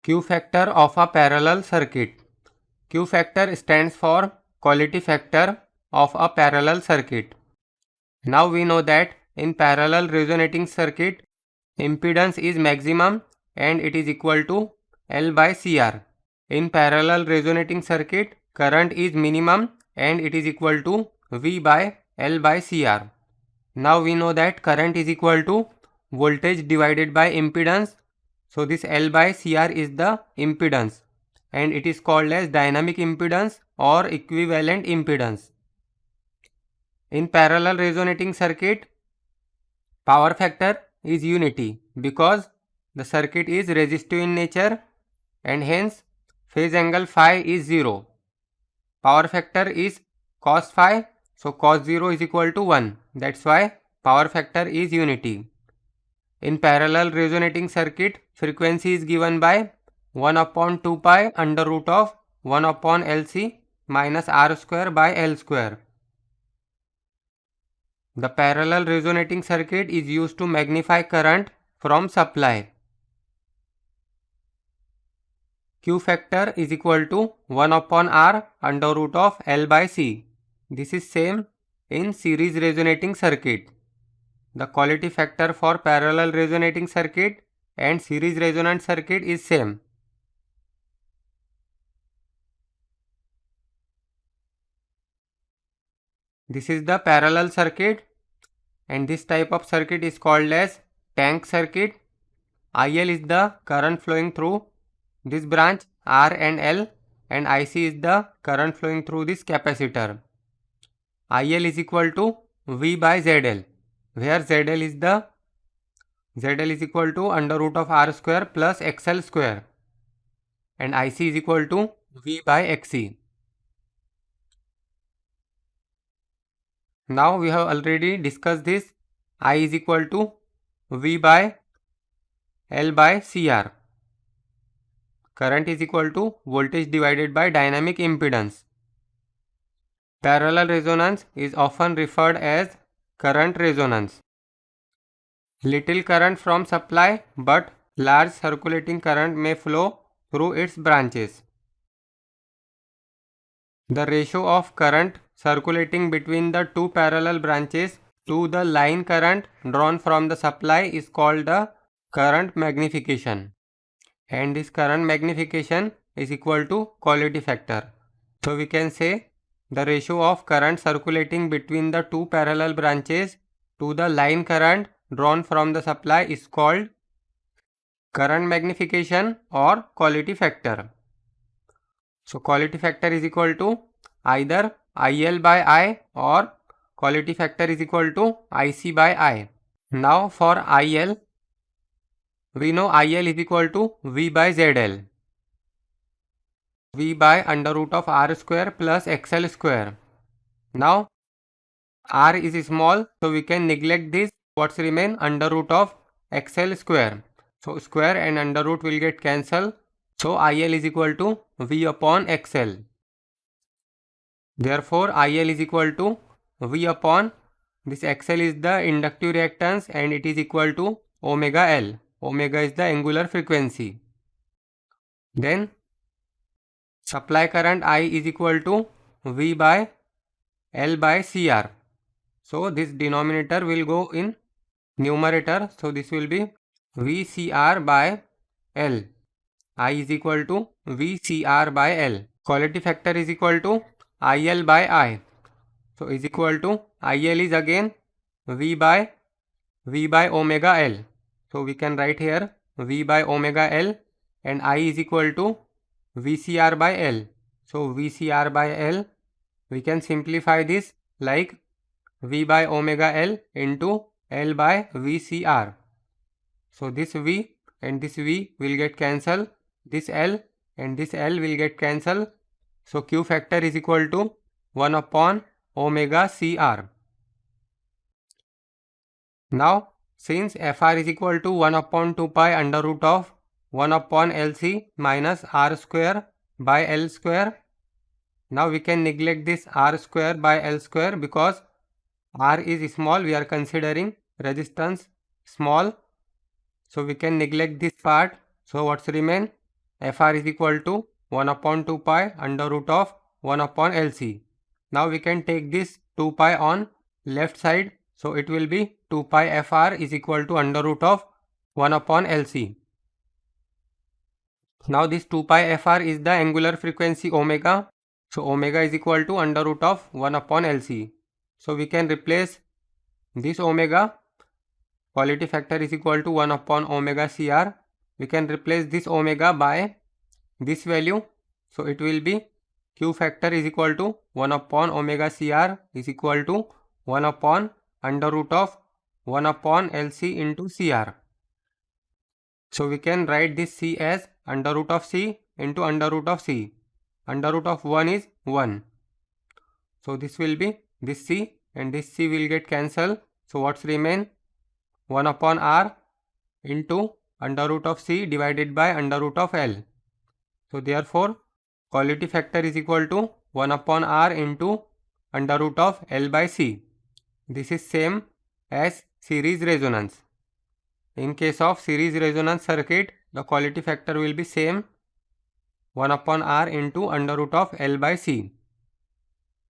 Q factor of a parallel circuit. Q factor stands for quality factor of a parallel circuit. Now we know that in parallel resonating circuit, impedance is maximum and it is equal to L by CR. In parallel resonating circuit, current is minimum and it is equal to V by L by CR. Now we know that current is equal to voltage divided by impedance. So this L by CR is the impedance and it is called as dynamic impedance or equivalent impedance. In parallel resonating circuit, power factor is unity because the circuit is resistive in nature and hence phase angle phi is 0. Power factor is cos phi, so cos 0 is equal to 1. That's why power factor is unity. In parallel resonating circuit, frequency is given by 1 upon 2 pi under root of 1 upon LC minus R square by L square. The parallel resonating circuit is used to magnify current from supply. Q factor is equal to 1 upon R under root of L by C. This is same in series resonating circuit. The quality factor for parallel resonating circuit and series resonant circuit is same. This is the parallel circuit and this type of circuit is called as tank circuit. IL is the current flowing through this branch R and L and IC is the current flowing through this capacitor. IL is equal to V by ZL, where ZL is equal to under root of R square plus XL square and IC is equal to V by XC. Now we have already discussed this. I is equal to V by L by CR. Current is equal to voltage divided by dynamic impedance. Parallel resonance is often referred as current resonance. Little current from supply but large circulating current may flow through its branches. The ratio of current circulating between the two parallel branches to the line current drawn from the supply is called the current magnification. And this current magnification is equal to quality factor. So we can say the ratio of current circulating between the two parallel branches to the line current drawn from the supply is called current magnification or quality factor. So quality factor is equal to either IL by I or quality factor is equal to IC by I. Now for IL, we know IL is equal to V by ZL. V by under root of R square plus XL square. Now R is small, so we can neglect this. What's remain under root of XL square. So square and under root will get cancelled. So IL is equal to V upon XL. Therefore IL is equal to V upon this XL is the inductive reactance and it is equal to omega L. Omega is the angular frequency. Then supply current I is equal to V by L by CR. So this denominator will go in numerator. So this will be VCR by L. I is equal to VCR by L. Quality factor is equal to IL by I. So is equal to IL is again V by omega L. So we can write here V by omega L and I is equal to VCR by L. So VCR by L, we can simplify this like V by omega L into L by VCR. So this V and this V will get cancelled. This L and this L will get cancelled. So Q factor is equal to 1 upon omega CR. Now since Fr is equal to 1 upon 2 pi under root of 1 upon LC minus R square by L square. Now we can neglect this R square by L square because R is small. We are considering resistance small. So we can neglect this part. So what's remain? Fr is equal to 1 upon 2 pi under root of 1 upon Lc. Now we can take this 2 pi on left side, so it will be 2 pi Fr is equal to under root of 1 upon Lc. Now this 2 pi Fr is the angular frequency omega, so omega is equal to under root of 1 upon Lc. So we can replace this omega, quality factor is equal to 1 upon omega Cr. We can replace this omega by this value, so it will be Q factor is equal to 1 upon omega Cr is equal to 1 upon under root of 1 upon Lc into Cr. So we can write this C as under root of C into under root of C. Under root of 1 is 1. So this will be this C and this C will get cancelled. So what's remain? 1 upon R into under root of C divided by under root of L. So therefore quality factor is equal to 1 upon R into under root of L by C. This is same as series resonance. In case of series resonance circuit, the quality factor will be same 1 upon R into under root of L by C.